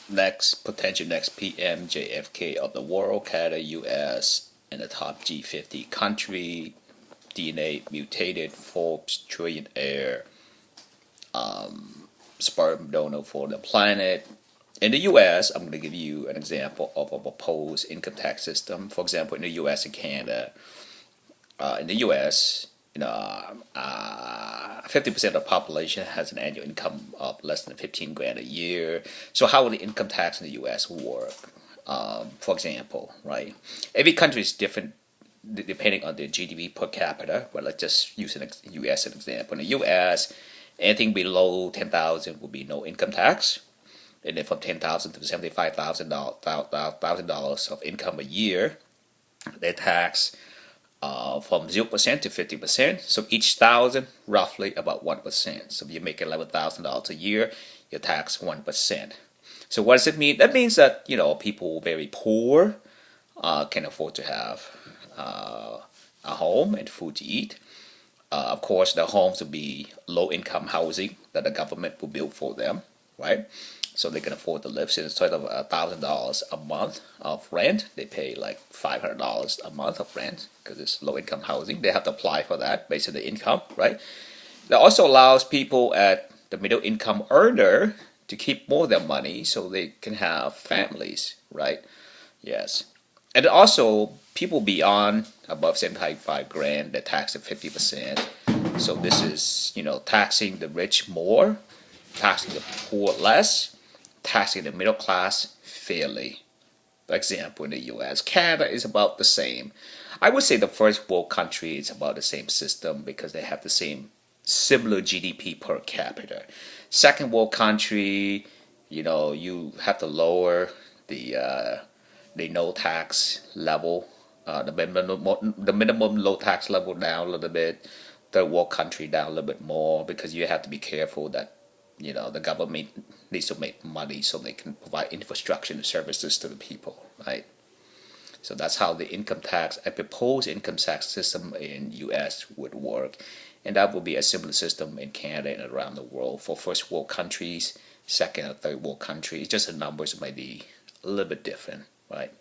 potential next PM, JFK of the world, Canada, U.S., and the top G50 country, DNA mutated, Forbes trillionaire, sperm donor for the planet. In the U.S., I'm going to give you an example of a proposed income tax system. For example, in the U.S. and Canada, in the U.S., 50% of the population has an annual income of less than 15 grand a year. So how will the income tax in the U.S. work? For example, right? Every country is different depending on their GDP per capita. But let's just use the U.S. as an example. In the U.S., anything below 10,000 will be no income tax. And then from 10,000 to $75,000 of income a year, they tax from 0% to 50%. So each thousand, roughly about 1%. So if you make $11,000 a year, you tax 1%. So what does it mean? That means that people very poor can afford to have a home and food to eat. Of course, the homes will be low-income housing that the government will build for them, right? So they can afford to live. So instead of $1,000 a month of rent, they pay like $500 a month of rent because it's low-income housing. They have to apply for that based on the income, right? That also allows people at the middle-income earner to keep more of their money so they can have families, right? Yes. And also, people beyond above 75 grand, they're taxed at 50%. So this is, taxing the rich more, taxing the poor less, taxing the middle class fairly. For example, in the U.S., Canada is about the same. I would say the first world country is about the same system because they have the same similar GDP per capita. Second world country, you have to lower the no tax level, the minimum low tax level down a little bit. Third world country down a little bit more because you have to be careful that the government needs to make money so they can provide infrastructure and services to the people, right? So that's how the proposed income tax system in U.S. would work. And that will be a similar system in Canada and around the world for first world countries, second or third world countries. Just the numbers might be a little bit different, right?